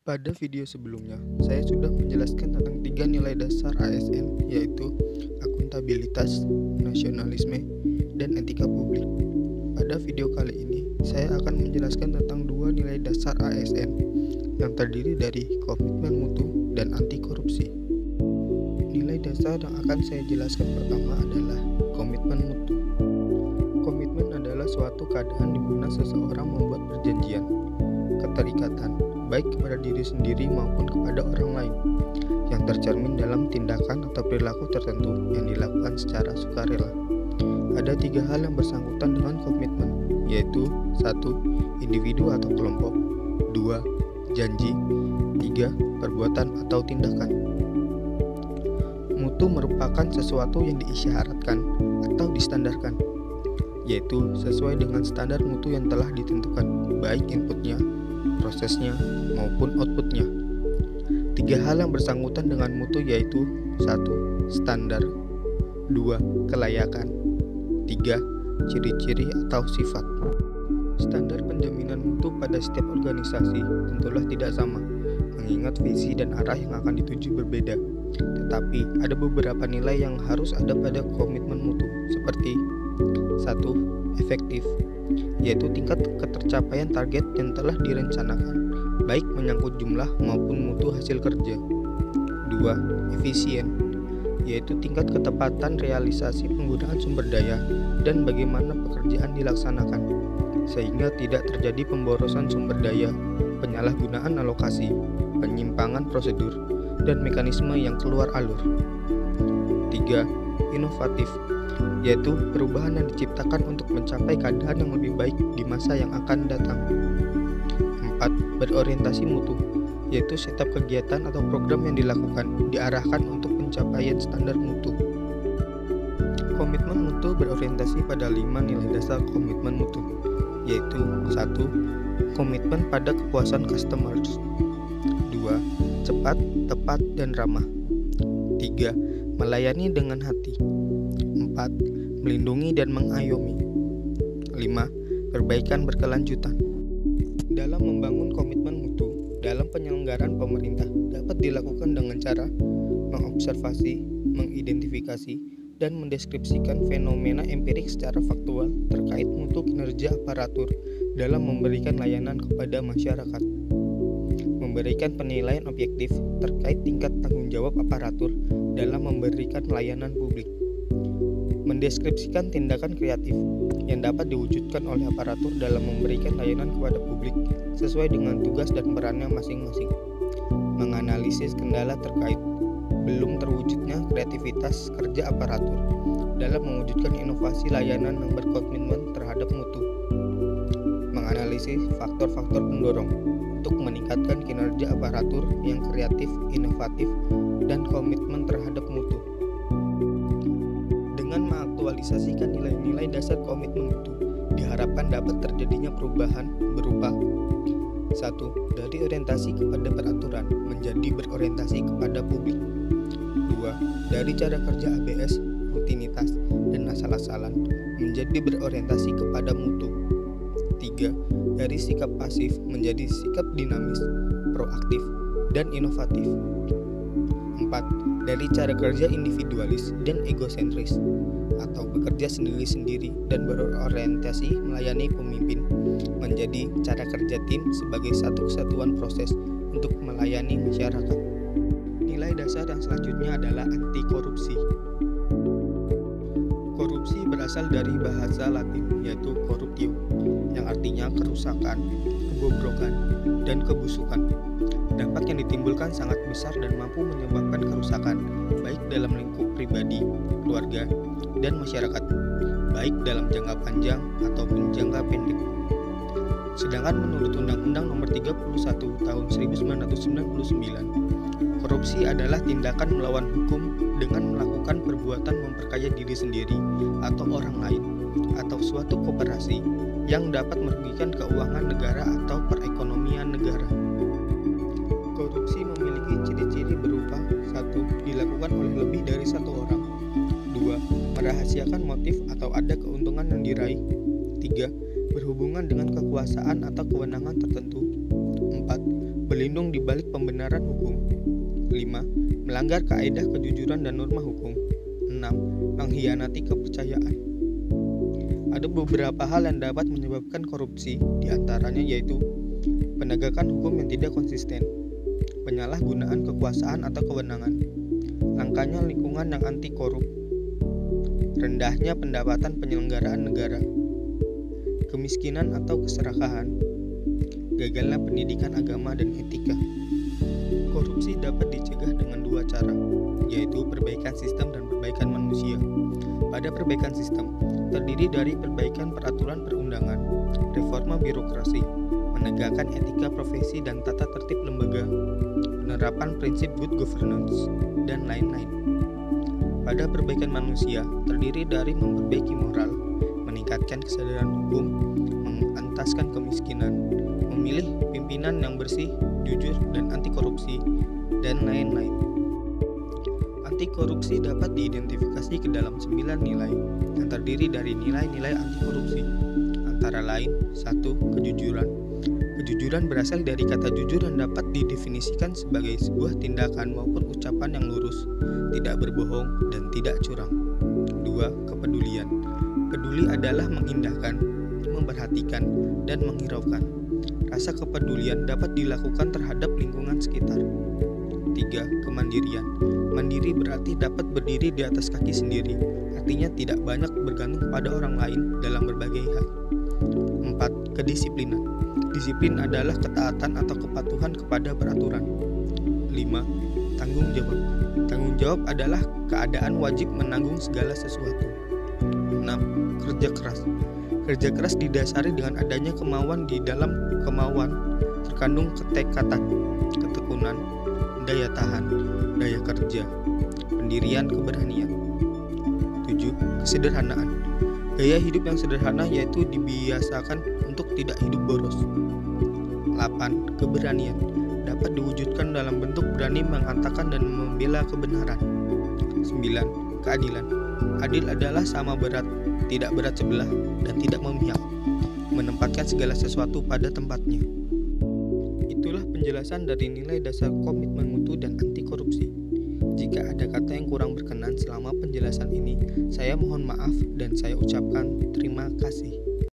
Pada video sebelumnya, saya sudah menjelaskan tentang 3 nilai dasar ASN, yaitu akuntabilitas, nasionalisme, dan etika publik. Pada video kali ini, saya akan menjelaskan tentang 2 nilai dasar ASN yang terdiri dari komitmen mutu dan anti korupsi. Nilai dasar yang akan saya jelaskan pertama adalah komitmen mutu. Komitmen adalah suatu keadaan di mana seseorang membuat perjanjian, keterikatan, baik kepada diri sendiri maupun kepada orang lain, yang tercermin dalam tindakan atau perilaku tertentu yang dilakukan secara sukarela. Ada 3 hal yang bersangkutan dengan komitmen, yaitu 1. Individu atau kelompok, 2. Janji, 3. Perbuatan atau tindakan. Mutu merupakan sesuatu yang diisyaratkan atau distandarkan, yaitu sesuai dengan standar mutu yang telah ditentukan, baik inputnya, prosesnya, maupun outputnya. 3 hal yang bersangkutan dengan mutu yaitu 1. Standar, 2. Kelayakan, 3. Ciri-ciri atau sifat. Standar penjaminan mutu pada setiap organisasi tentulah tidak sama, mengingat visi dan arah yang akan dituju berbeda. Tetapi ada beberapa nilai yang harus ada pada komitmen mutu, seperti 1. Efektif, yaitu tingkat ketercapaian target yang telah direncanakan, baik menyangkut jumlah maupun mutu hasil kerja. 2. Efisien, yaitu tingkat ketepatan realisasi penggunaan sumber daya dan bagaimana pekerjaan dilaksanakan, sehingga tidak terjadi pemborosan sumber daya, penyalahgunaan alokasi, penyimpangan prosedur, dan mekanisme yang keluar alur. 3. Inovatif, yaitu perubahan yang diciptakan untuk mencapai keadaan yang lebih baik di masa yang akan datang. 4. Berorientasi mutu, yaitu setiap kegiatan atau program yang dilakukan diarahkan untuk pencapaian standar mutu. Komitmen mutu berorientasi pada 5 nilai dasar komitmen mutu, yaitu 1. Komitmen pada kepuasan customers, 2. Cepat, tepat, dan ramah, 3. Melayani dengan hati, 4. Melindungi dan mengayomi, 5. Perbaikan berkelanjutan. Dalam membangun komitmen mutu dalam penyelenggaraan pemerintah dapat dilakukan dengan cara mengobservasi, mengidentifikasi, dan mendeskripsikan fenomena empirik secara faktual terkait mutu kinerja aparatur dalam memberikan layanan kepada masyarakat, memberikan penilaian objektif terkait tingkat tanggung jawab aparatur dalam memberikan layanan publik, mendeskripsikan tindakan kreatif yang dapat diwujudkan oleh aparatur dalam memberikan layanan kepada publik sesuai dengan tugas dan perannya masing-masing, menganalisis kendala terkait belum terwujudnya kreativitas kerja aparatur dalam mewujudkan inovasi layanan yang berkomitmen terhadap mutu, menganalisis faktor-faktor pendorong untuk meningkatkan kinerja aparatur yang kreatif, inovatif, dan komitmen terhadap mutu. Dengan mengaktualisasikan nilai-nilai dasar komitmen mutu, diharapkan dapat terjadinya perubahan berupa 1. Dari orientasi kepada peraturan menjadi berorientasi kepada publik. 2. Dari cara kerja ABS, rutinitas, dan asal-asalan menjadi berorientasi kepada mutu. 3. Dari sikap pasif menjadi sikap dinamis, proaktif, dan inovatif. 4. Dari cara kerja individualis dan egosentris atau bekerja sendiri-sendiri dan berorientasi melayani pemimpin menjadi cara kerja tim sebagai satu kesatuan proses untuk melayani masyarakat. Nilai dasar yang selanjutnya adalah anti korupsi. Korupsi berasal dari bahasa Latin yaitu corruptio, yang artinya kerusakan, kebobrokan, dan kebusukan. Dampak yang ditimbulkan sangat besar dan mampu menyebabkan kerusakan baik dalam lingkup pribadi, keluarga, dan masyarakat, baik dalam jangka panjang ataupun jangka pendek. Sedangkan menurut Undang-Undang Nomor 31 Tahun 1999, korupsi adalah tindakan melawan hukum dengan melakukan perbuatan memperkaya diri sendiri atau orang lain atau suatu koperasi yang dapat merugikan keuangan negara atau perekonomian negara. Korupsi memiliki ciri-ciri berupa 1. Dilakukan oleh lebih dari satu orang, 2. Merahasiakan motif atau ada keuntungan yang diraih, 3. Berhubungan dengan kekuasaan atau kewenangan tertentu, 4. berlindung di balik pembenaran hukum. 5. Melanggar kaedah kejujuran dan norma hukum. 6. Mengkhianati kepercayaan. Ada beberapa hal yang dapat menyebabkan korupsi, diantaranya yaitu penegakan hukum yang tidak konsisten, penyalahgunaan kekuasaan atau kewenangan, langkanya lingkungan yang anti korup, rendahnya pendapatan penyelenggaraan negara, kemiskinan atau keserakahan, gagalnya pendidikan agama dan etika. Korupsi dapat dicegah dengan dua cara, yaitu perbaikan sistem dan perbaikan manusia. Pada perbaikan sistem, terdiri dari perbaikan peraturan perundangan, reforma birokrasi, menegakkan etika profesi dan tata tertib lembaga, penerapan prinsip good governance, dan lain-lain. Pada perbaikan manusia, terdiri dari memperbaiki moral, meningkatkan kesadaran hukum, mengentaskan kemiskinan, memilih pimpinan yang bersih, jujur, dan anti korupsi, dan lain-lain. Anti korupsi dapat diidentifikasi ke dalam 9 nilai yang terdiri dari nilai-nilai anti korupsi, antara lain 1. Kejujuran. Kejujuran berasal dari kata jujur yang dapat didefinisikan sebagai sebuah tindakan maupun ucapan yang lurus, tidak berbohong, dan tidak curang. 2. Kepedulian. Peduli adalah mengindahkan, memperhatikan, dan menghiraukan. Rasa kepedulian dapat dilakukan terhadap lingkungan sekitar. 3. Kemandirian. Mandiri berarti dapat berdiri di atas kaki sendiri, artinya tidak banyak bergantung pada orang lain dalam berbagai hal. 4. Kedisiplinan. Disiplin adalah ketaatan atau kepatuhan kepada peraturan. 5. Tanggung jawab. Tanggung jawab adalah keadaan wajib menanggung segala sesuatu. 6. Kerja keras. Kerja keras didasari dengan adanya kemauan. Di dalam kemauan terkandung ketekatan, ketekunan, daya tahan, daya kerja, pendirian, keberanian. 7. Kesederhanaan. Gaya hidup yang sederhana yaitu dibiasakan untuk tidak hidup boros. 8. Keberanian. Dapat diwujudkan dalam bentuk berani mengatakan dan membela kebenaran. 9. Keadilan. Adil adalah sama berat, tidak berat sebelah, dan tidak memihak, menempatkan segala sesuatu pada tempatnya. Itulah penjelasan dari nilai dasar komitmen mutu dan anti korupsi. Jika ada kata yang kurang berkenan selama penjelasan ini, saya mohon maaf dan saya ucapkan terima kasih.